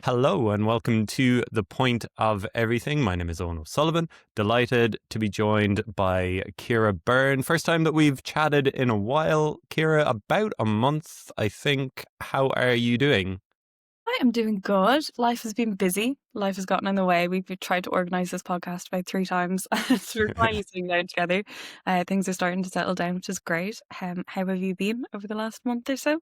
Hello and welcome to The Point of Everything. My name is Eoghan O'Sullivan. Delighted to be joined by Cíara Byrne. First time that we've chatted in a while. Cíara, about a month, I think. How are you doing? I am doing good. Life has been busy. Life has gotten in the way. We've tried to organise this podcast about 3 times. So we're finally sitting down together. Things are starting to settle down, which is great. How have you been over the last month or so?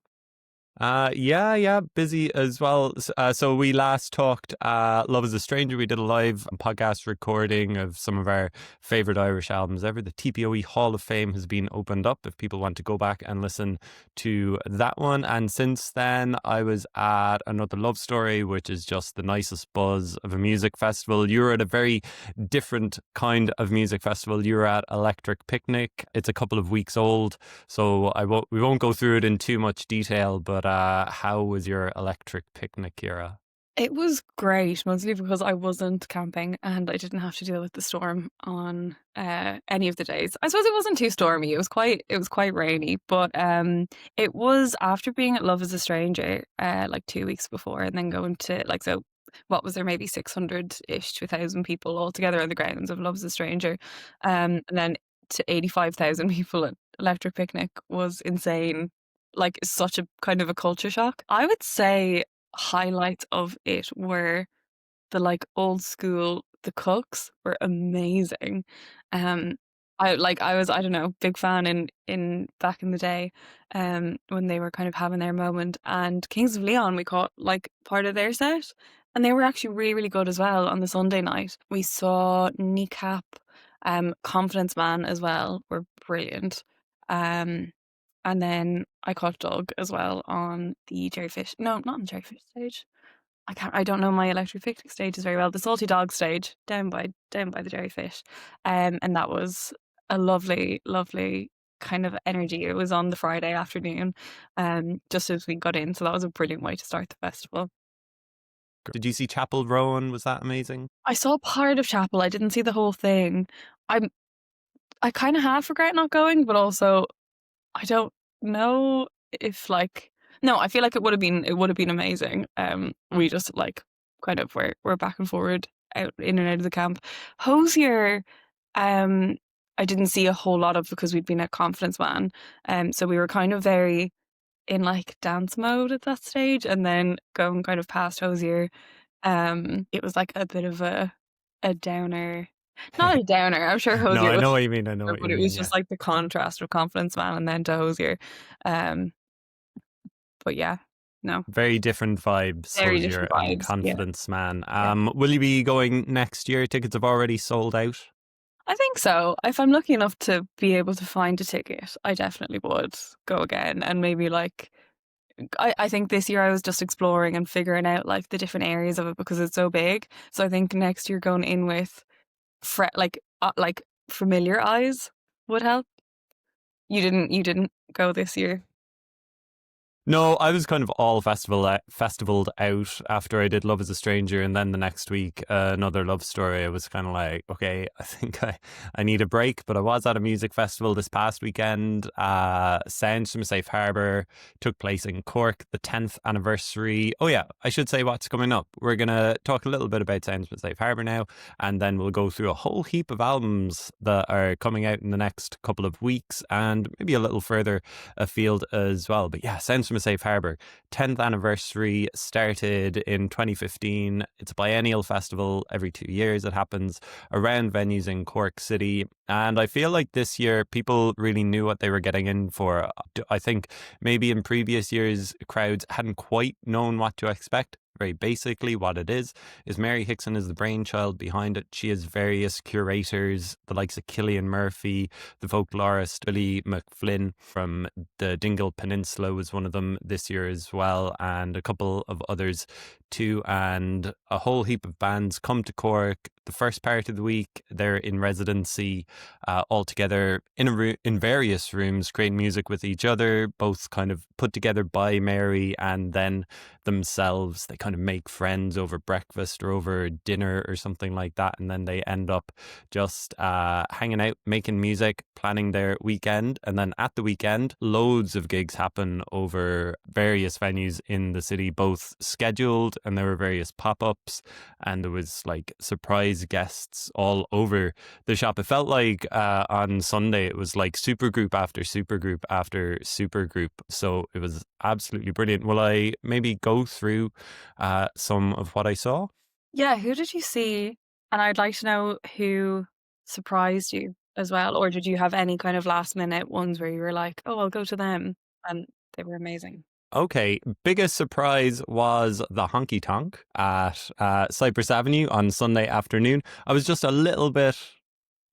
Yeah, busy as well. So we last talked Love is a Stranger. We did a live podcast recording of some of our favourite Irish albums ever. The TPOE Hall of Fame has been opened up if people want to go back and listen to that one. And since then, I was at Another Love Story, which is just the nicest buzz of a music festival. You were at a very different kind of music festival. You were at Electric Picnic. It's a couple of weeks old, so we won't go through it in too much detail, but how was your Electric Picnic, Cíara? It was great, mostly because I wasn't camping and I didn't have to deal with the storm on any of the days. I suppose it wasn't too stormy. It was quite rainy, but it was after being at Love is a Stranger like 2 weeks before, and then going to what was there, maybe 600-ish to 1,000 people all together on the grounds of Love is a Stranger, and then to 85,000 people at Electric Picnic was insane. Like, such a kind of a culture shock. I would say highlights of it were old school. The cooks were amazing. Um, I don't know, big fan in back in the day, when they were kind of having their moment. And Kings of Leon, we caught like part of their set, and they were actually really, really good as well. On the Sunday night, we saw Kneecap, Confidence Man as well. Were brilliant. Um, and then I caught Doug as well on the Jerryfish. No, not on the Jerryfish stage. I don't know my Electric Picnic stages very well. The Salty Dog stage down by the Jellyfish, and that was a lovely, lovely kind of energy. It was on the Friday afternoon, just as we got in, so that was a brilliant way to start the festival. Did you see Chapel Rowan? Was that amazing? I saw part of Chapel. I didn't see the whole thing. I kind of half regret not going, but also I don't know if no, I feel like it would have been amazing. We just kind of we're back and forward out in and out of the camp. Hosier, um, I didn't see a whole lot of because we'd been at Confidence Man. So we were kind of very in dance mode at that stage, and then going kind of past Hosier. It was like a bit of a downer. Not a downer. I'm sure No, Hosier I was, know what you mean. I know what you but it mean. was Yeah. just like the contrast of Confidence Man and then to Hosier. Um, but yeah, no, Very different vibes, very Hosier different and vibes. Yeah, Confidence Man. yeah. Will you be going next year? Tickets have already sold out. I think so. If I'm lucky enough to be able to find a ticket, I definitely would go again. And maybe I think this year I was just exploring and figuring out the different areas of it because it's so big. So I think next year going in with familiar eyes would help. You didn't go this year. No, I was kind of all festivaled out after I did Love is a Stranger, and then the next week Another Love Story. I was kind of like, okay, I think I need a break. But I was at a music festival this past weekend. Sounds from Safe Harbour took place in Cork, the 10th anniversary. Oh yeah, I should say what's coming up. We're gonna talk a little bit about Sounds from Safe Harbour now, and then we'll go through a whole heap of albums that are coming out in the next couple of weeks, and maybe a little further afield as well. But yeah, Sounds from a Safe Harbour 10th anniversary started in 2015. It's a biennial festival. Every 2 years it happens around venues in Cork City, and I feel like this year people really knew what they were getting in for. I think maybe in previous years crowds hadn't quite known what to expect. Very basically, what it is Mary Hickson is the brainchild behind it. She has various curators, the likes of Cillian Murphy, the folklorist Billy McFlynn from the Dingle Peninsula was one of them this year as well, and a couple of others too. And a whole heap of bands come to Cork. the first part of the week. They're in residency all together in various rooms, creating music with each other, both kind of put together by Mary and then themselves. They kind of make friends over breakfast or over dinner or something like that, and then they end up just hanging out, making music, planning their weekend. And then at the weekend, loads of gigs happen over various venues in the city, both scheduled, and there were various pop-ups, and there was like surprise guests all over the shop. It felt like on Sunday it was like supergroup after supergroup after supergroup, so it was absolutely brilliant. Will I maybe go through some of what I saw? Yeah, who did you see? And I'd like to know who surprised you as well, or did you have any kind of last minute ones where you were like, oh, I'll go to them, and they were amazing? Okay, biggest surprise was the honky tonk at Cypress Avenue on Sunday afternoon. I was just a little bit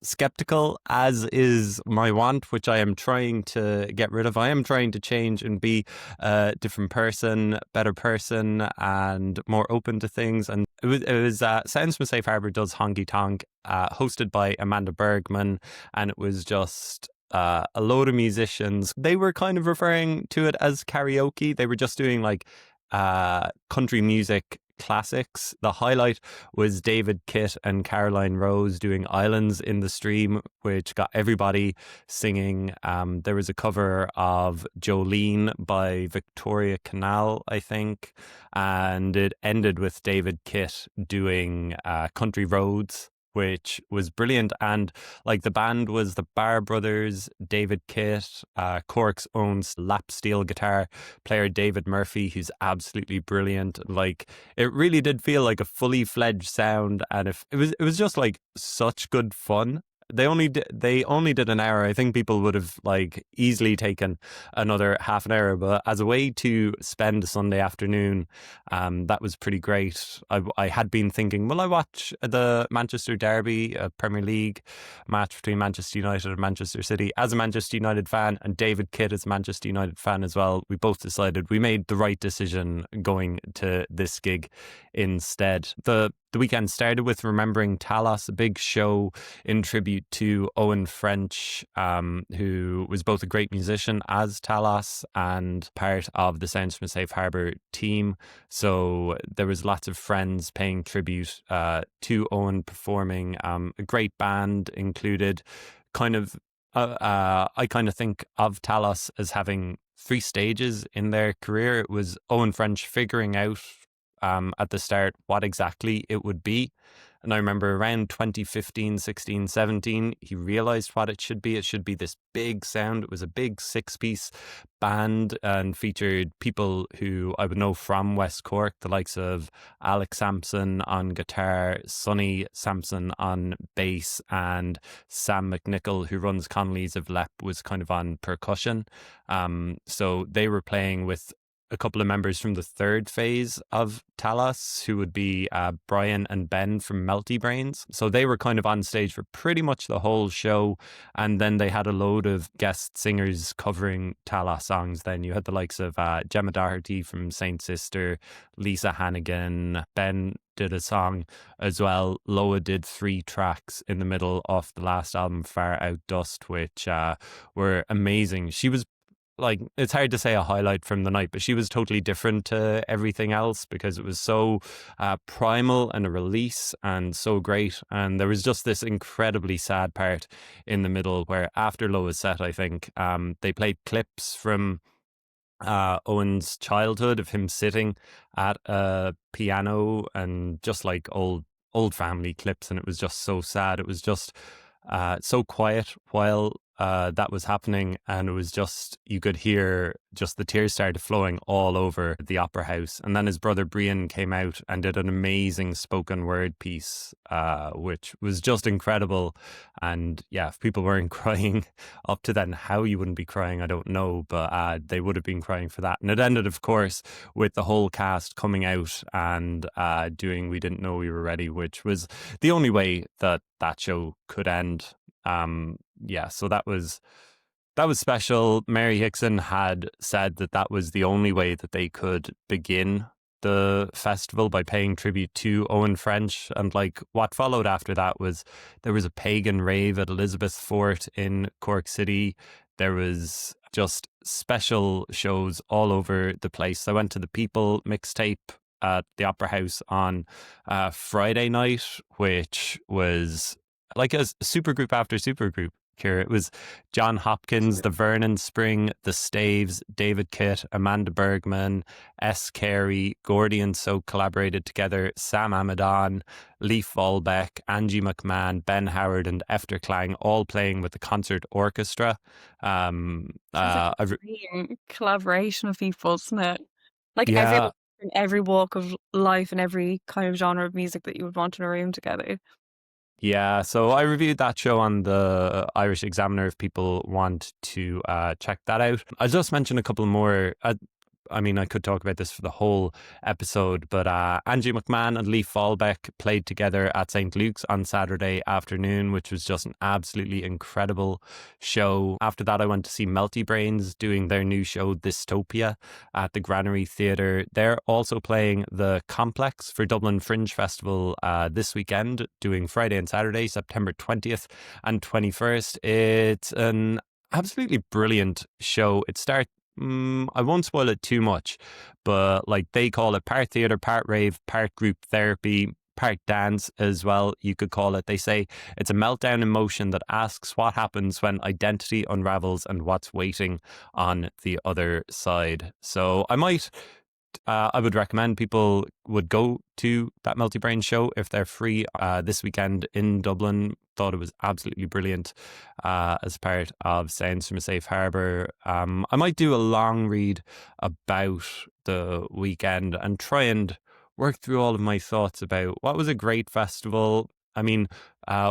skeptical, as is my want, which I am trying to get rid of. I am trying to change and be a different person, better person, and more open to things. And it was Sounds from Safe Harbour does Honky Tonk, hosted by Amanda Bergman, and it was just a load of musicians. They were kind of referring to it as karaoke. They were just doing like country music classics. The highlight was David Kitt and Caroline Rose doing Islands in the Stream, which got everybody singing. There was a cover of Jolene by Victoria Canal, I think, and it ended with David Kitt doing Country Roads, which was brilliant. And like the band was the Barr Brothers, David Kitt, Cork's own lap steel guitar player David Murphy, who's absolutely brilliant. Like it really did feel like a fully fledged sound, and if it was just like such good fun. They only did an hour. I think people would have like easily taken another half an hour, but as a way to spend a Sunday afternoon, that was pretty great. I had been thinking, will I watch the Manchester Derby, a Premier League match between Manchester United and Manchester City? As a Manchester United fan, and David Kidd is a Manchester United fan as well, we both decided we made the right decision going to this gig instead. The weekend started with Remembering Talos, a big show in tribute to Owen French, who was both a great musician as Talos and part of the Sounds from Safe Harbour team. So there was lots of friends paying tribute to Owen, performing. A great band included. Kind of, I kind of think of Talos as having three stages in their career. It was Owen French figuring out at the start what exactly it would be. And I remember around 2015, 16, 17, he realized what it should be. It should be this big sound. It was a big 6-piece band and featured people who I would know from West Cork, the likes of Alex Sampson on guitar, Sonny Sampson on bass, and Sam McNichol, who runs Connolly's of Lep, was kind of on percussion. So they were playing with a couple of members from the third phase of Talos, who would be Brian and Ben from Melty Brains. So they were kind of on stage for pretty much the whole show. And then they had a load of guest singers covering Talos songs. Then you had the likes of Gemma Doherty from Saint Sister, Lisa Hannigan, Ben did a song as well. Loa did 3 tracks in the middle of the last album, Far Out Dust, which were amazing. She was like, it's hard to say a highlight from the night, but she was totally different to everything else because it was so primal and a release and so great. And there was just this incredibly sad part in the middle where after Loa's set, I think, they played clips from Owen's childhood of him sitting at a piano and just like old family clips, and it was just so sad. It was just so quiet while that was happening, and it was just, you could hear just the tears started flowing all over the opera house. And then his brother Brian came out and did an amazing spoken word piece, which was just incredible. And yeah, if people weren't crying up to then, how you wouldn't be crying, I don't know, but they would have been crying for that. And it ended, of course, with the whole cast coming out and doing We Didn't Know We Were Ready, which was the only way that that show could end. Yeah, so that was special. Mary Hickson had said that that was the only way that they could begin the festival by paying tribute to Owen French. And like what followed after that was there was a pagan rave at Elizabeth Fort in Cork City. There was just special shows all over the place. I went to the People mixtape at the Opera House on Friday night, which was like a supergroup after supergroup. Here it was John Hopkins, the Vernon Spring, the Staves, David Kitt, Amanda Bergman, S. Carey, Gordy and So collaborated together, Sam Amadon, Leif Volbeck, Angie McMahon, Ben Howard, and Efterklang all playing with the concert orchestra. Sounds like a brilliant collaboration of people, isn't it? Like everyone Yeah, in every walk of life and every kind of genre of music that you would want in a room together. yeah, so I reviewed that show on the Irish Examiner if people want to check that out. I'll just mention a couple more. I mean, I could talk about this for the whole episode, but Angie McMahon and Leif Volbeck played together at St. Luke's on Saturday afternoon, which was just an absolutely incredible show. After that, I went to see Melty Brains doing their new show, Dystopia, at the Granary Theatre. They're also playing the Complex for Dublin Fringe Festival this weekend, doing Friday and Saturday, September 20th and 21st. It's an absolutely brilliant show. It starts I won't spoil it too much, but like they call it part theatre, part rave, part group therapy, part dance as well, you could call it. They say it's a meltdown in motion that asks what happens when identity unravels and what's waiting on the other side. So I would recommend people would go to that Melty Brain show if they're free this weekend in Dublin. Thought it was absolutely brilliant as part of Sounds from a Safe Harbour. I might do a long read about the weekend and try and work through all of my thoughts about what was a great festival. I mean,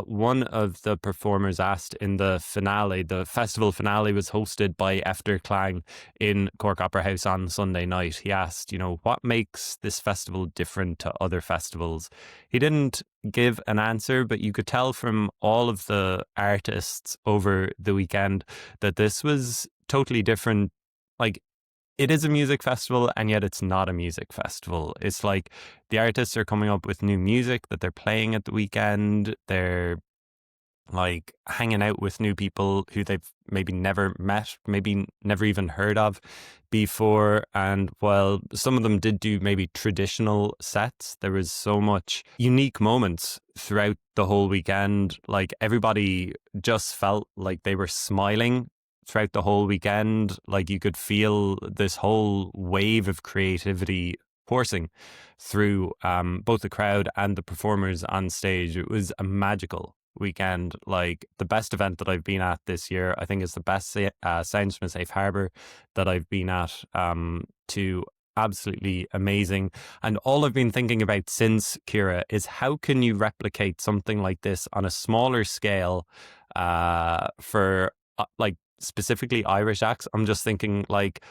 one of the performers asked in the finale, the festival finale was hosted by Efterklang in Cork Opera House on Sunday night. He asked, what makes this festival different to other festivals? He didn't give an answer, but you could tell from all of the artists over the weekend that this was totally different. Like, it is a music festival and yet it's not a music festival. It's like the artists are coming up with new music that they're playing at the weekend. They're like hanging out with new people who they've maybe never met, maybe never even heard of before. And while some of them did do maybe traditional sets, there was so much unique moments throughout the whole weekend. Like everybody just felt like they were smiling throughout the whole weekend. Like you could feel this whole wave of creativity coursing through both the crowd and the performers on stage. It was a magical weekend, like the best event that I've been at this year. I think is the best Sounds from a Safe Harbour that I've been at, to absolutely amazing. And all I've been thinking about since, Cíara, is how can you replicate something like this on a smaller scale for like specifically Irish acts. I'm just thinking like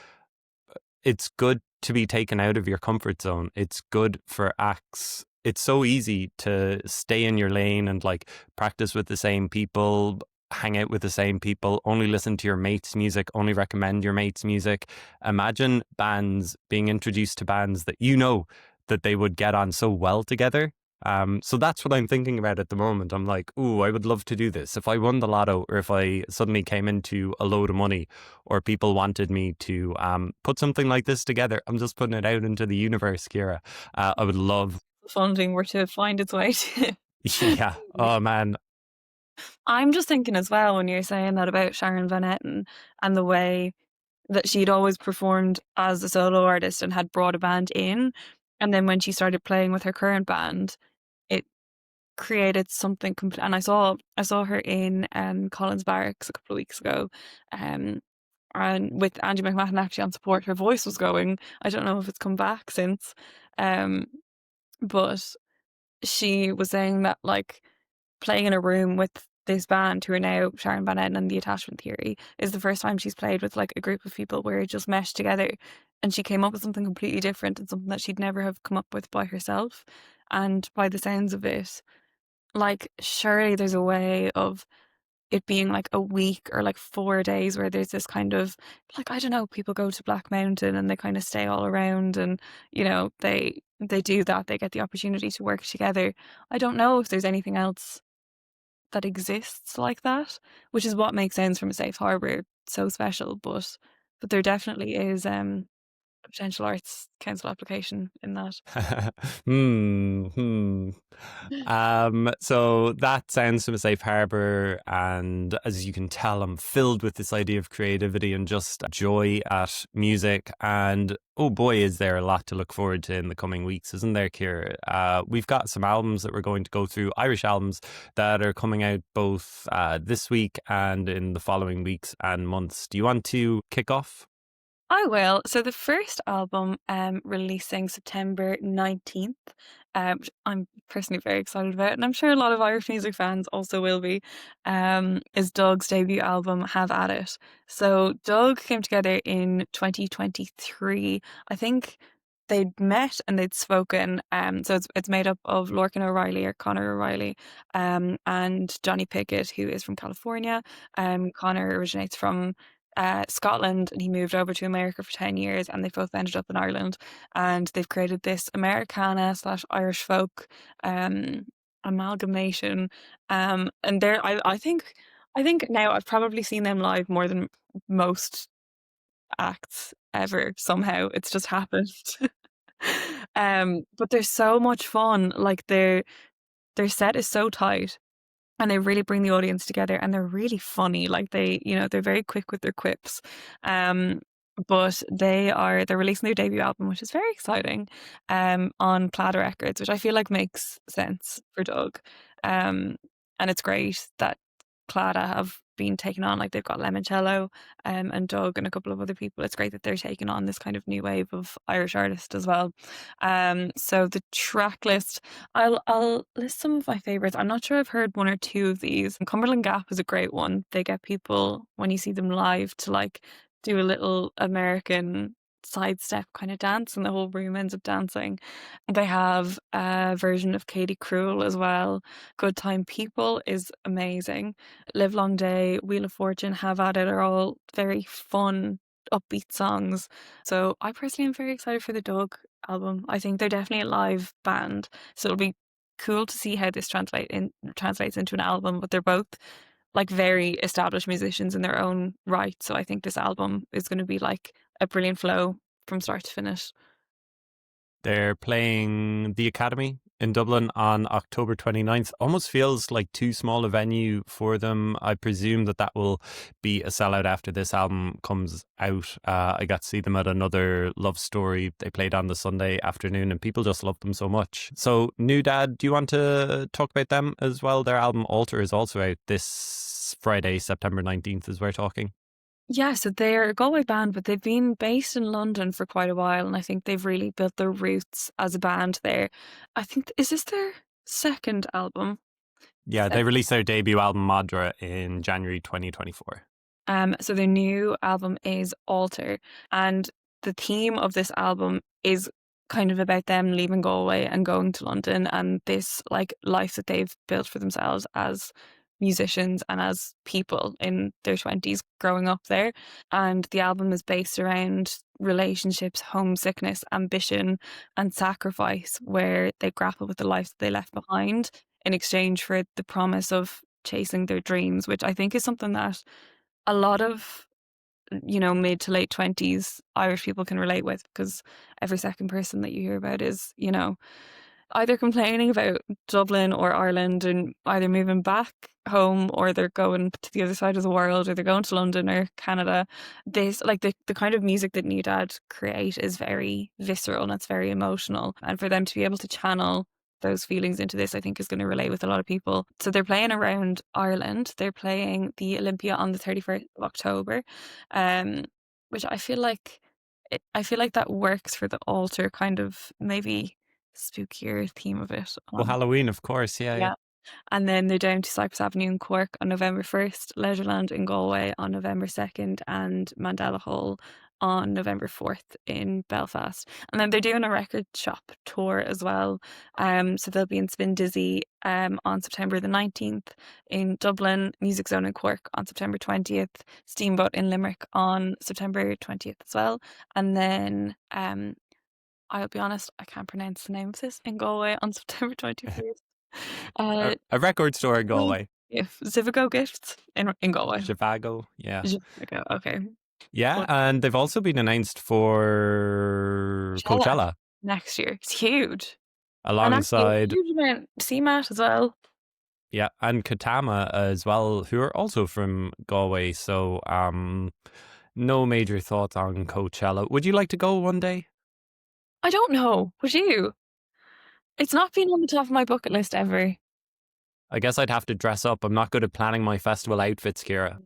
it's good to be taken out of your comfort zone. It's good for acts. It's so easy to stay in your lane and like practice with the same people, hang out with the same people, only listen to your mates' music, only recommend your mates' music. Imagine bands being introduced to bands that that they would get on so well together. So that's what I'm thinking about at the moment. I'm like, ooh, I would love to do this. If I won the lotto or if I suddenly came into a load of money or people wanted me to put something like this together, I'm just putting it out into the universe, Cíara. I would love. Funding were to find its way to. Yeah. Oh, man. I'm just thinking as well when you're saying that about Sharon Van Etten and the way that she'd always performed as a solo artist and had brought a band in. And then when she started playing with her current band, it created something complete. And I saw her in Collins Barracks a couple of weeks ago, and with Angie McMahon actually on support. Her voice was going. I don't know if it's come back since, um, but she was saying that like playing in a room with this band who are now Sharon Van Etten and the Attachment Theory is the first time she's played with like a group of people where it just meshed together, and she came up with something completely different and something that she'd never have come up with by herself. And by the sounds of it, like surely there's a way of it being like a week or like 4 days where there's this kind of like, I don't know, people go to Black Mountain and they kind of stay all around and, they do that. They get the opportunity to work together. I don't know if there's anything else that exists like that, which is what makes Sounds from a Safe Harbour so special. But there definitely is a potential arts council application in that. Hmm. So that sounds from a safe harbor, and as you can tell, I'm filled with this idea of creativity and just joy at music. And oh boy, is there a lot to look forward to in the coming weeks, isn't there, Ciara? We've got some albums that we're going to go through, Irish albums that are coming out both this week and in the following weeks and months. Do you want to kick off? I will. So the first album releasing September 19th, which I'm personally very excited about, and I'm sure a lot of Irish music fans also will be, is Doug's debut album, Have At It. So Doug came together in 2023. I think they'd met and they'd spoken. So it's made up of Lorcan O'Reilly or Connor O'Reilly, and Johnny Pickett, who is from California. Connor originates from Scotland, and he moved over to America for 10 years, and they both ended up in Ireland, and they've created this Americana slash Irish folk amalgamation. And I think now I've probably seen them live more than most acts ever. Somehow it's just happened. But they're so much fun. Like their set is so tight, and they really bring the audience together, and they're really funny. Like they're very quick with their quips. Um, but they're releasing their debut album, which is very exciting, on Claddagh Records, which I feel like makes sense for Doug. Um, and it's great that Claddagh have been taken on. Like they've got Lemoncello, and Doug and a couple of other people. It's great that they're taking on this kind of new wave of Irish artists as well. So the track list, I'll list some of my favorites. I'm not sure I've heard one or two of these. Cumberland Gap is a great one. They get people, when you see them live, to like do a little American sidestep kind of dance, and the whole room ends up dancing. They have a version of Katie Cruel as well. Good Time People is amazing. Live Long Day, Wheel of Fortune, Have At It are all very fun, upbeat songs. So I personally am very excited for the Doug album. I think they're definitely a live band, so it'll be cool to see how this translates into an album. But they're both like very established musicians in their own right, so I think this album is going to be like a brilliant flow from start to finish. They're playing the Academy in Dublin on October 29th. Almost feels like too small a venue for them. I presume that will be a sellout after this album comes out. I got to see them at another Love Story. They played on the Sunday afternoon and people just love them so much. So, New Dad, do you want to talk about them as well? Their album Alter is also out this Friday, September 19th, as we're talking. Yeah, so they're a Galway band, but they've been based in London for quite a while, and I think they've really built their roots as a band there. I think, is this their second album? Yeah, they released their debut album Madra in January 2024. So their new album is Alter, and the theme of this album is kind of about them leaving Galway and going to London, and this like life that they've built for themselves as musicians and as people in their 20s growing up there. And the album is based around relationships, homesickness, ambition, and sacrifice, where they grapple with the life that they left behind in exchange for the promise of chasing their dreams, which I think is something that a lot of mid to late 20s Irish people can relate with, because every second person that you hear about is either complaining about Dublin or Ireland, and either moving back home, or they're going to the other side of the world, or they're going to London or Canada. This, like, the kind of music that New Dad create is very visceral and it's very emotional, and for them to be able to channel those feelings into this, I think, is going to relate with a lot of people. So they're playing around Ireland. They're playing the Olympia on the 31st of October, um, which I feel like that works for the Alter kind of maybe spookier theme of it. Well, Halloween, of course. Yeah, Yeah, yeah. And then they're down to Cypress Avenue in Cork on November 1st, Leisureland in Galway on November 2nd, and Mandela Hall on November 4th in Belfast. And then they're doing a record shop tour as well. So they'll be in Spin Dizzy on September the 19th, in Dublin, Music Zone in Cork on September 20th, Steamboat in Limerick on September 20th as well. And then I'll be honest, I can't pronounce the name of this, in Galway on September 21st. A record store in Oh, Galway. if Civico Gifts in Galway. Chicago, yeah. Civico, okay. Yeah, But and they've also been announced for Coachella Coachella next year. It's huge. And actually a alongside, huge amount CMAT as well. yeah, and Katama as well, who are also from Galway. So, no major thoughts on Coachella. Would you like to go one day? I don't know. Would you? It's not been on the top of my bucket list ever. I guess I'd have to dress up. I'm not good at planning my festival outfits, Ciara.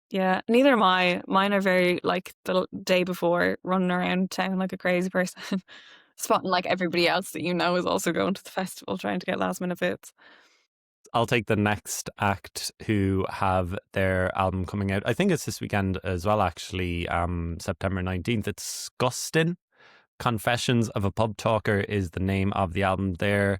Yeah, neither am I. Mine are very like the day before, running around town like a crazy person, spotting like everybody else that you know is also going to the festival, trying to get last minute bits. I'll take the next act who have their album coming out. I think it's this weekend as well, actually, September 19th. It's Gustin. Confessions of a Pub Talker is the name of the album. They're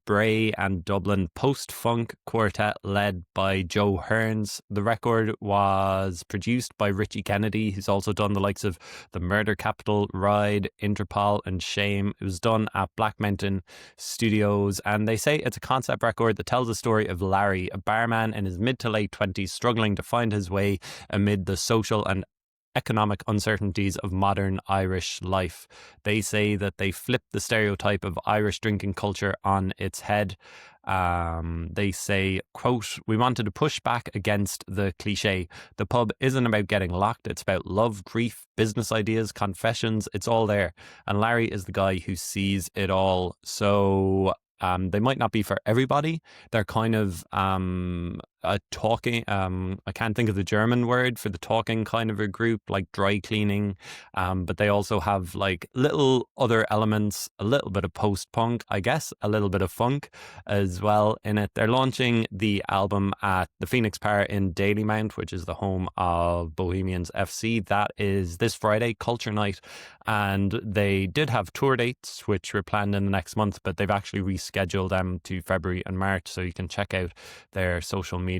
Bray and Dublin post-funk quartet led by Joe Hearns. The record was produced by Richie Kennedy, who's also done the likes of The Murder Capital, Ride, Interpol and Shame. It was done at Black Mountain Studios, and they say it's a concept record that tells the story of Larry, a barman in his mid to late 20s struggling to find his way amid the social and economic uncertainties of modern Irish life. They say that they flip the stereotype of Irish drinking culture on its head. They say, quote, "We wanted to push back against the cliche. The pub isn't about getting locked. It's about love, grief, business ideas, confessions. It's all there. And Larry is the guy who sees it all." So they might not be for everybody. They're kind of a talking, I can't think of the German word for the talking kind of a group, like dry cleaning. But they also have like little other elements, a little bit of post-punk, I guess, a little bit of funk as well in it. They're launching the album at the Phoenix Par in Dalymount, which is the home of Bohemians FC. That is this Friday, Culture Night. And they did have tour dates, which were planned in the next month, but they've actually rescheduled them to February and March. So you can check out their social media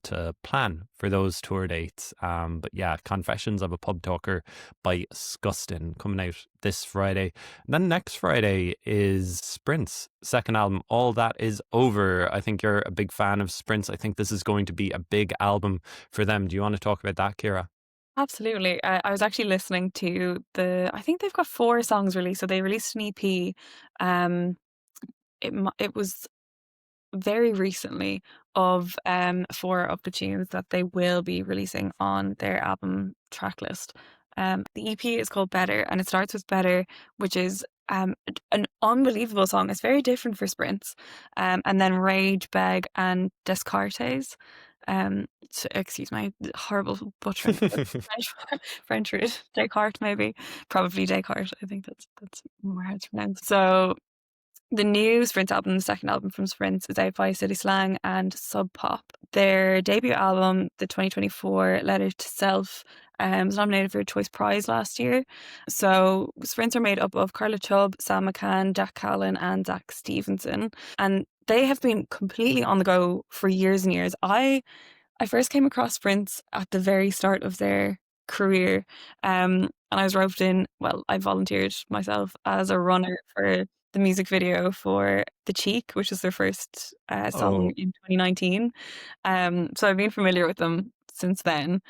to plan for those tour dates. But yeah, Confessions of a Pub Talker by Scustin coming out this Friday. And then next Friday is Sprint's second album, All That Is Over. I think you're a big fan of Sprint's. I think this is going to be a big album for them. Do you want to talk about that, Ciara? Absolutely. I was actually listening to I think they've got 4 songs released. So they released an EP. It was very recently of 4 of the tunes that they will be releasing on their album track list. The EP is called Better, and it starts with Better, which is an unbelievable song. It's very different for Sprints. And then Rage, Beg and Descartes. Excuse my horrible butchering French word. Descartes, maybe. Probably Descartes. I think that's more hard to pronounce. So the new Sprints album, the second album from Sprints, is out by City Slang and Sub Pop. Their debut album, the 2024 Letter to Self, was nominated for a Choice Prize last year. So Sprints are made up of Carla Chubb, Sam McCann, Jack Callan and Zach Stevenson. And they have been completely on the go for years and years. I first came across Sprints at the very start of their career. And I was roped in, well, I volunteered myself as a runner for the music video for The Cheek, which is their first song Oh, in 2019. So I've been familiar with them since then.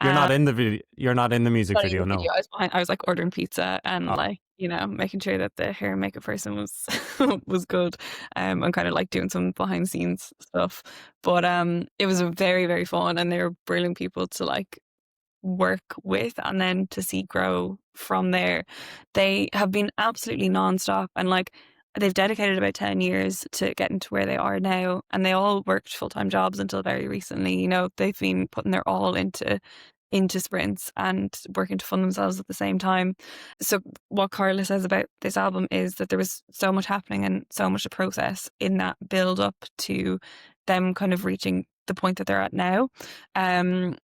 you're Uh, not in the video. You're not in the music Not in video, the no. video. I was like ordering pizza and Oh, like, making sure that the hair and makeup person was was good. And kind of like doing some behind the scenes stuff. But it was very, very fun, and they were brilliant people to like work with and then to see grow from there. They have been absolutely non-stop, and like they've dedicated about 10 years to getting to where they are now, and they all worked full-time jobs until very recently. They've been putting their all into into sprints and working to fund themselves at the same time. So what Carla says about this album is that there was so much happening and so much a process in that build up to them kind of reaching the point that they're at now.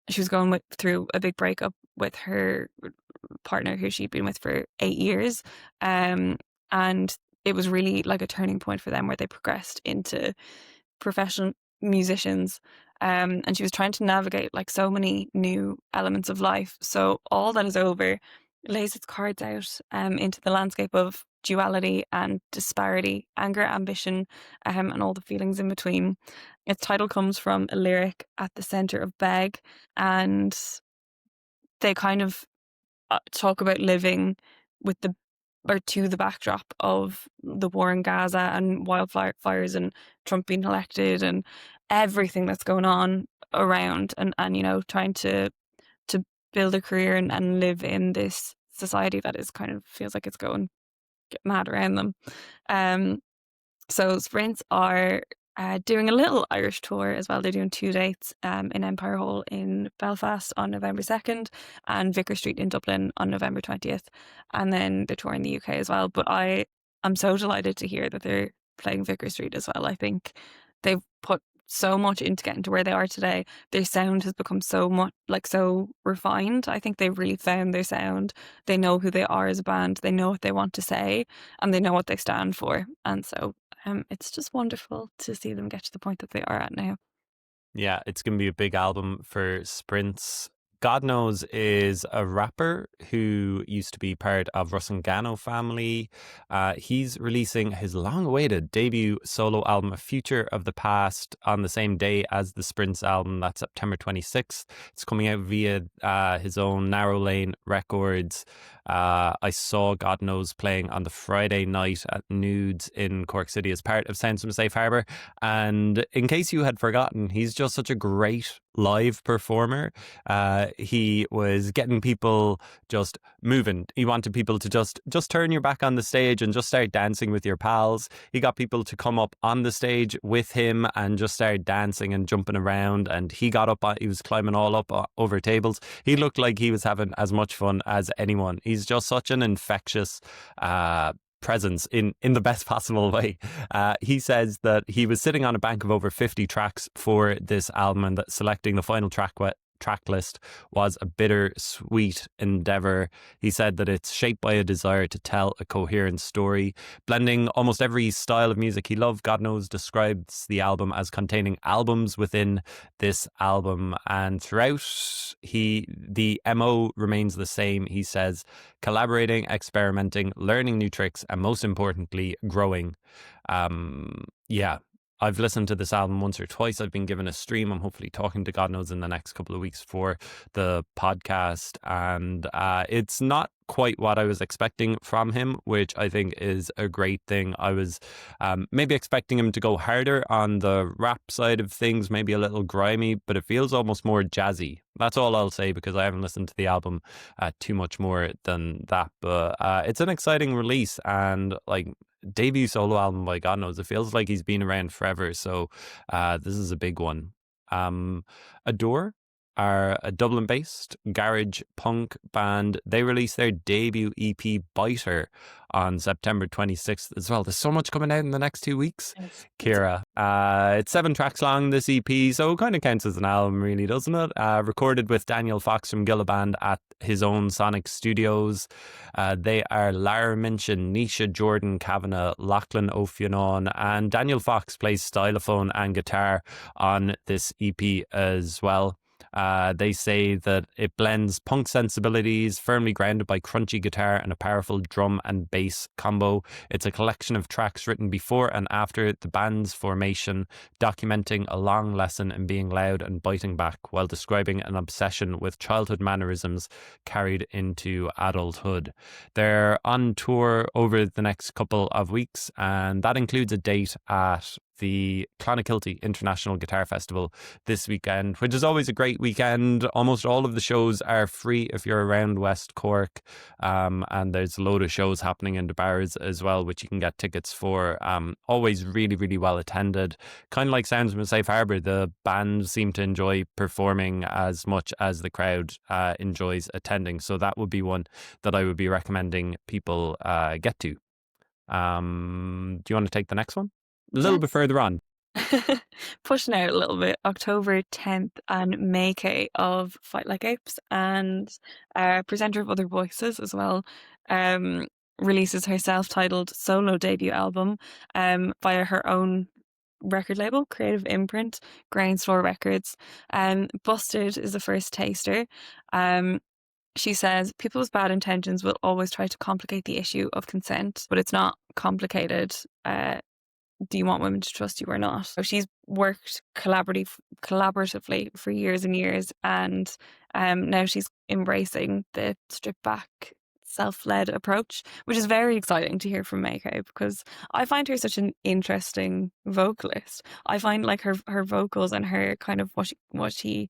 She was going through a big breakup with her partner who she'd been with for 8 years. And it was really like a turning point for them where they progressed into professional musicians. And she was trying to navigate like so many new elements of life. So all that is over lays its cards out into the landscape of duality and disparity, anger, ambition, and all the feelings in between. Its title comes from a lyric at the center of Beg, and they kind of talk about living with to the backdrop of the war in Gaza and wildfires and Trump being elected and everything that's going on around, and you know, trying to build a career and live in this society that is kind of feels like it's going get mad around them. So Sprints are doing a little Irish tour as well. They're doing 2 dates in Empire Hall in Belfast on November 2nd and Vicar Street in Dublin on November 20th. And then they're touring the UK as well. But I am so delighted to hear that they're playing Vicar Street as well. I think they've put so much into getting to where they are today. Their sound has become so much so refined. I think they've really found their sound. They know who they are as a band. They know what they want to say and they know what they stand for. And so it's just wonderful to see them get to the point that they are at now. Yeah, it's going to be a big album for Sprints. God Knows is a rapper who used to be part of Rusangano family. He's releasing his long-awaited debut solo album, A Future of the Past, on the same day as the Sprints album. That's September 26th. It's coming out via his own Narrow Lane Records. I saw God Knows playing on the Friday night at Nudes in Cork City as part of Sounds from Safe Harbour. And in case you had forgotten, he's just such a great live performer. He was getting people just moving. He wanted people to just turn your back on the stage and just start dancing with your pals. He got people to come up on the stage with him and just start dancing and jumping around. And he got up, he was climbing all up over tables. He looked like he was having as much fun as anyone. He's just such an infectious presence in the best possible way. He says that he was sitting on a bank of over 50 tracks for this album and that selecting the final track list was a bittersweet endeavor. He said that it's shaped by a desire to tell a coherent story, blending almost every style of music he loved. God Knows describes the album as containing albums within this album, and throughout the MO remains the same. He says collaborating, experimenting, learning new tricks, and most importantly, growing. Yeah. I've listened to this album once or twice. I've been given a stream. I'm hopefully talking to God Knows in the next couple of weeks for the podcast. And it's not quite what I was expecting from him, which I think is a great thing. I was maybe expecting him to go harder on the rap side of things, maybe a little grimy, but it feels almost more jazzy. That's all I'll say because I haven't listened to the album too much more than that. But it's an exciting release and like debut solo album by God Knows. It feels like he's been around forever. So this is a big one. Adore are a Dublin-based garage punk band. They released their debut EP Biter on September 26th as well. There's so much coming out in the next 2 weeks. Yes. Ciara. It's 7 tracks long, this EP, so it kind of counts as an album, really, doesn't it? Recorded with Daniel Fox from Gillaband at his own Sonic Studios. They are Lara Minchin, Nisha Jordan Kavanagh, Lachlan O'Fionn, and Daniel Fox plays stylophone and guitar on this EP as well. They say that it blends punk sensibilities, firmly grounded by crunchy guitar and a powerful drum and bass combo. It's a collection of tracks written before and after the band's formation, documenting a long lesson in being loud and biting back while describing an obsession with childhood mannerisms carried into adulthood. They're on tour over the next couple of weeks, and that includes a date at the Clonakilty International Guitar Festival this weekend, which is always a great weekend. Almost all of the shows are free if you're around West Cork, and there's a load of shows happening in the bars as well, which you can get tickets for. Always really, really well attended. Kind of like Sounds from Safe Harbour, the bands seem to enjoy performing as much as the crowd enjoys attending. So that would be one that I would be recommending people get to. Do you want to take the next one? A little Yeah. bit further on. Pushing out a little bit, October 10th, and Maykay of Fight Like Apes and presenter of Other Voices as well, releases her self-titled solo debut album via her own record label, Creative Imprint, Grain Store Records. Busted is the first taster. She says, people with bad intentions will always try to complicate the issue of consent, but it's not complicated. Do you want women to trust you or not? So she's worked collaboratively for years and years, and now she's embracing the stripped back, self-led approach, which is very exciting to hear from Maykay, because I find her such an interesting vocalist. I find like her vocals and her kind of what she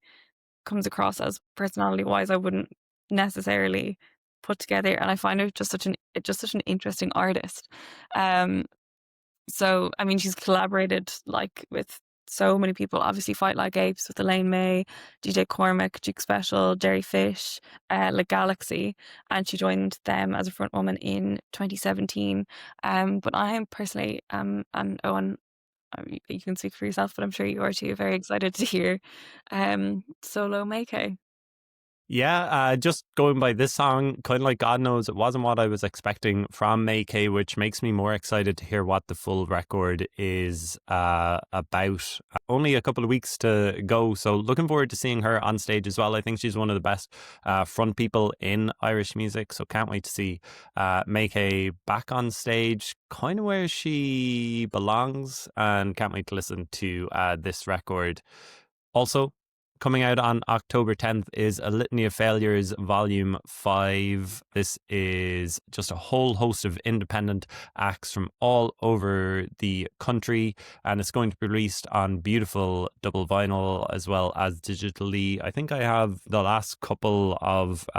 comes across as personality wise, I wouldn't necessarily put together, and I find her just such an interesting artist. So, I mean, she's collaborated like with so many people. Obviously, Fight Like Apes with Elaine May, DJ Cormac, Duke Special, Jerry Fish, La Galaxy, and she joined them as a front woman in 2017. But I am personally, and Owen, you can speak for yourself, but I'm sure you are too, very excited to hear solo Maykay. Yeah, just going by this song, kind of like God Knows, it wasn't what I was expecting from Maykay, which makes me more excited to hear what the full record is about. Only a couple of weeks to go, so looking forward to seeing her on stage as well. I think she's one of the best front people in Irish music, so can't wait to see Maykay back on stage, kind of where she belongs, and can't wait to listen to this record. Also, coming out on October 10th is A Litany of Failures Volume 5. This is just a whole host of independent acts from all over the country, and it's going to be released on beautiful double vinyl as well as digitally. I think I have the last couple of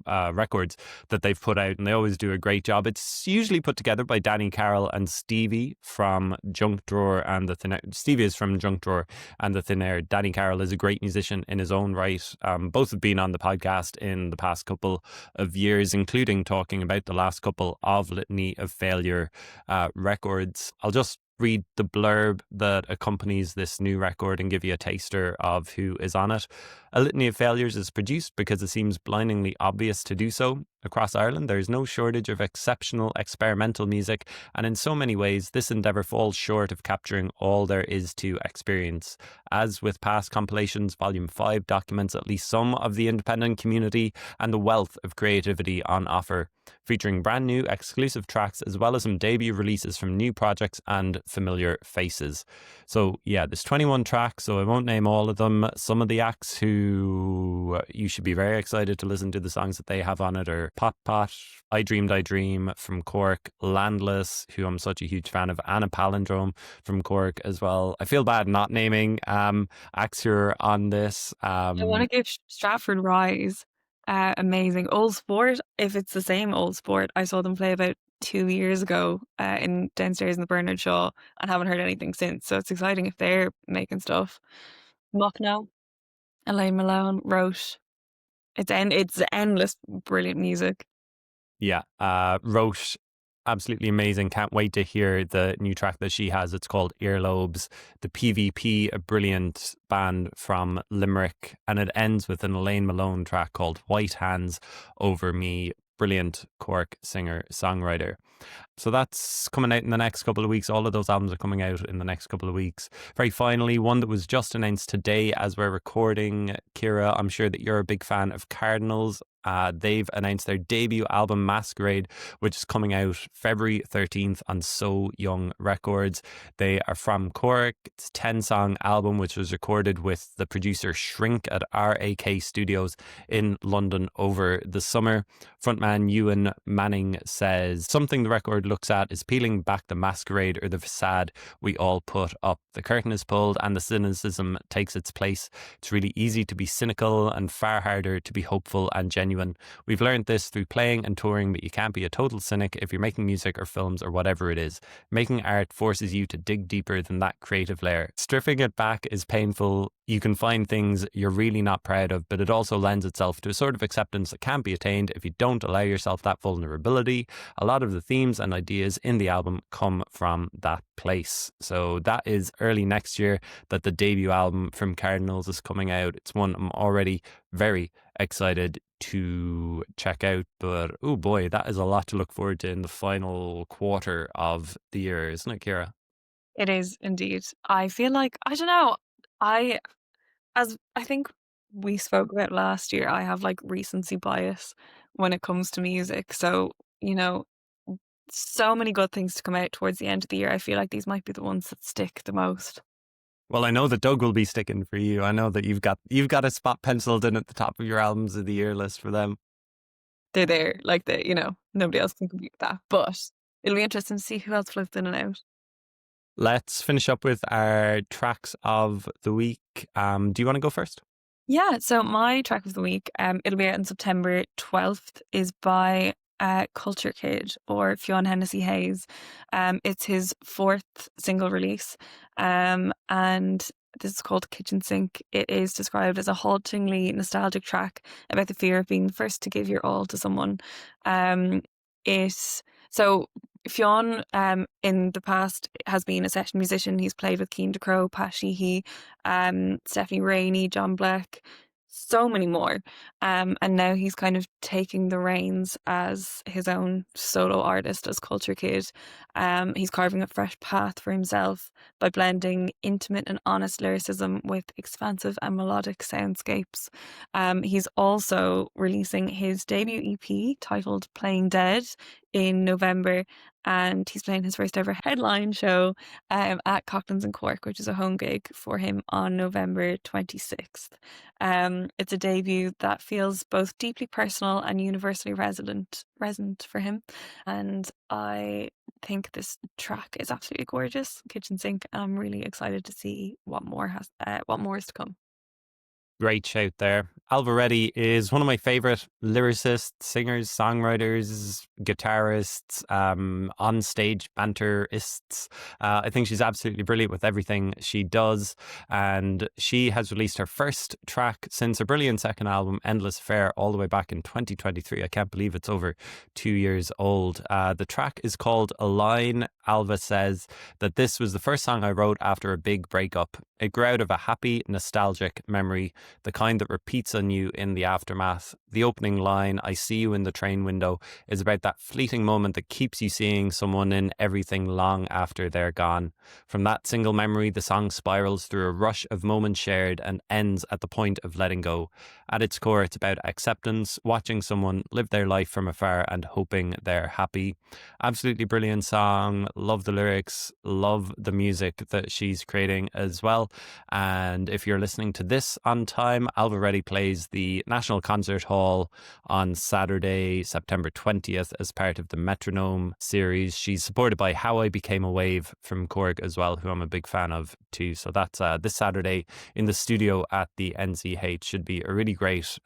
records that they've put out, and they always do a great job. It's usually put together by Danny Carroll and Stevie from Junk Drawer and the Thin Air. Stevie is from Junk Drawer and the Thin Air. Danny Carroll is a great musician in his own right. Both have been on the podcast in the past couple of years, including talking about the last couple of Litany of Failure records. I'll just read the blurb that accompanies this new record and give you a taster of who is on it. A Litany of Failures is produced because it seems blindingly obvious to do so. Across Ireland, there is no shortage of exceptional experimental music, and in so many ways, this endeavour falls short of capturing all there is to experience. As with past compilations, Volume 5 documents at least some of the independent community and the wealth of creativity on offer, featuring brand new exclusive tracks as well as some debut releases from new projects and familiar faces. So yeah, there's 21 tracks, so I won't name all of them. Some of the acts who you should be very excited to listen to the songs that they have on it are Pot Pot, I Dreamed I Dream from Cork, Landless, who I'm such a huge fan of, Anna Palindrome from Cork as well. I feel bad not naming acts who are on this. I want to give Stratford Rise amazing. Old Sport, if it's the same Old Sport, I saw them play about 2 years ago in downstairs in the Bernard Shaw and haven't heard anything since. So it's exciting if they're making stuff. Mucknow, Elaine Malone, Roche. It's endless brilliant music. Yeah, Roche, absolutely amazing. Can't wait to hear the new track that she has. It's called Earlobes. The PVP, a brilliant band from Limerick, and it ends with an Elaine Malone track called White Hands Over Me. Brilliant Cork singer-songwriter. So that's coming out in the next couple of weeks. All of those albums are coming out in the next couple of weeks. Very finally, one that was just announced today as we're recording. Cíara, I'm sure that you're a big fan of Cardinals. They've announced their debut album, Masquerade, which is coming out February 13th on So Young Records. They are from Cork. It's a 10-song album, which was recorded with the producer Shrink at RAK Studios in London over the summer. Frontman Ewan Manning says, something the record looks at is peeling back the masquerade or the facade we all put up. The curtain is pulled and the cynicism takes its place. It's really easy to be cynical and far harder to be hopeful and genuine. We've learned this through playing and touring, but you can't be a total cynic if you're making music or films or whatever it is. Making art forces you to dig deeper than that creative layer. Stripping it back is painful. You can find things you're really not proud of, but it also lends itself to a sort of acceptance that can't be attained if you don't allow yourself that vulnerability. A lot of the themes and ideas in the album come from that place. So that is early next year that the debut album from Cardinals is coming out. It's one I'm already very excited to check out, but oh boy, that is a lot to look forward to in the final quarter of the year, isn't it, Ciara? It is indeed. I feel like, I don't know, I as I think we spoke about last year, I have like recency bias when it comes to music. So, you know, so many good things to come out towards the end of the year. I feel like these might be the ones that stick the most. Well, I know that Doug will be sticking for you. I know that you've got a spot penciled in at the top of your albums of the year list for them. They're there, like nobody else can compete with that. But it'll be interesting to see who else flips in and out. Let's finish up with our tracks of the week. Do you want to go first? Yeah, so my track of the week, it'll be out on September 12th, is by Culture Kid or Fionn Hennessy Hayes. It's his fourth single release, and this is called Kitchen Sink. It is described as a haltingly nostalgic track about the fear of being the first to give your all to someone. It so Fionn, in the past, has been a session musician. He's played with Keen DeCrow, Pat Sheehy, Stephanie Rainey, John Black, so many more. And now he's kind of taking the reins as his own solo artist, as Culture Kid. He's carving a fresh path for himself by blending intimate and honest lyricism with expansive and melodic soundscapes. He's also releasing his debut EP titled Playing Dead in November, and he's playing his first ever headline show at Coughlin's in Cork, which is a home gig for him on November 26th. It's a debut that feels both deeply personal and universally resonant for him, and I think this track is absolutely gorgeous, Kitchen Sink. I'm really excited to see what more is to come. Great shout there. Alvaretti is one of my favorite lyricists, singers, songwriters, guitarists, on-stage banterists. I think she's absolutely brilliant with everything she does. And she has released her first track since her brilliant second album, Endless Affair, all the way back in 2023. I can't believe it's over 2 years old. The track is called A Line. Alva says that this was the first song I wrote after a big breakup. It grew out of a happy, nostalgic memory, the kind that repeats on you in the aftermath. The opening line, I see you in the train window, is about that fleeting moment that keeps you seeing someone in everything long after they're gone. From that single memory, the song spirals through a rush of moments shared and ends at the point of letting go. At its core, it's about acceptance, watching someone live their life from afar and hoping they're happy. Absolutely brilliant song. Love the lyrics, love the music that she's creating as well. And if you're listening to this on time, Alvaretti plays the National Concert Hall on Saturday, September 20th as part of the Metronome series. She's supported by How I Became a Wave from Cork as well, who I'm a big fan of too. So that's this Saturday in the studio at the NCH. Should be a really great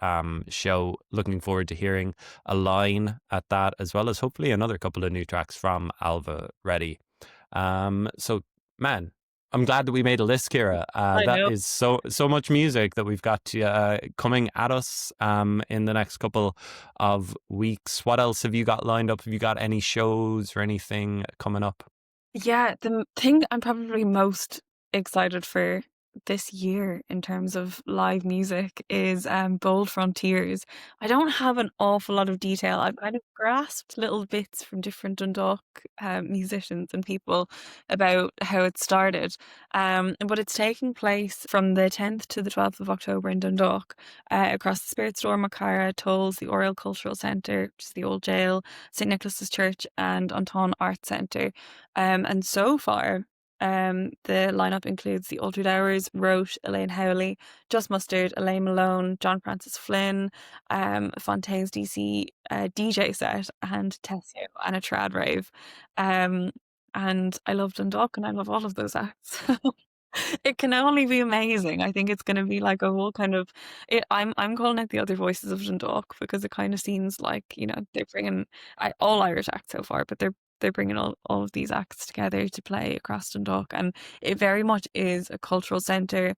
show. Looking forward to hearing A Line at that, as well as hopefully another couple of new tracks from Alvaretti. So, man, I'm glad that we made a list, Ciara. I That know. is so much music that we've got coming at us in the next couple of weeks. What else have you got lined up? Have you got any shows or anything coming up? Yeah, the thing I'm probably most excited for this year in terms of live music is Bold Frontiers. I don't have an awful lot of detail. I've kind of grasped little bits from different Dundalk musicians and people about how it started. But it's taking place from the 10th to the 12th of October in Dundalk, across the Spirit Store, Macara, Tolls, the Oriel Cultural Centre, which is the old jail, St Nicholas's Church, and Anton Arts Centre. And so far, the lineup includes the Altered Hours, Roche, Elaine Howley, Just Mustard, Elaine Malone, John Francis Flynn, Fontaine's DC DJ set, and Tessio and a trad rave. Um, and I love Dundalk and I love all of those acts. It can only be amazing. I think it's going to be like a whole kind of. I'm calling it the other voices of Dundalk because it kind of seems like they're bringing all Irish acts so far, but they're bringing all of these acts together to play across Dundalk, and it very much is a cultural centre.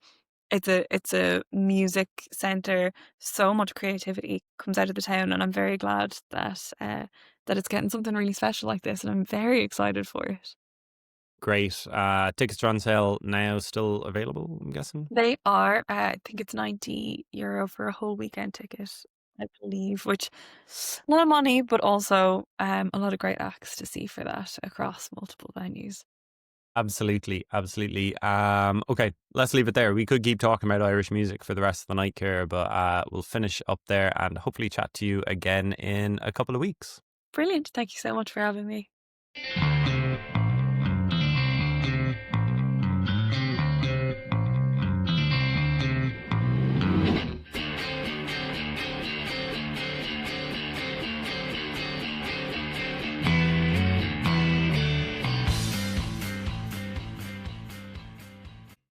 It's a music centre. So much creativity comes out of the town, and I'm very glad that it's getting something really special like this, and I'm very excited for it. Great. Tickets are on sale now, still available, I'm guessing. They are, I think it's €90 for a whole weekend ticket, I believe, which a lot of money, but also a lot of great acts to see for that across multiple venues. Absolutely, absolutely. Okay, let's leave it there. We could keep talking about Irish music for the rest of the night, Ciara, but we'll finish up there and hopefully chat to you again in a couple of weeks. Brilliant. Thank you so much for having me.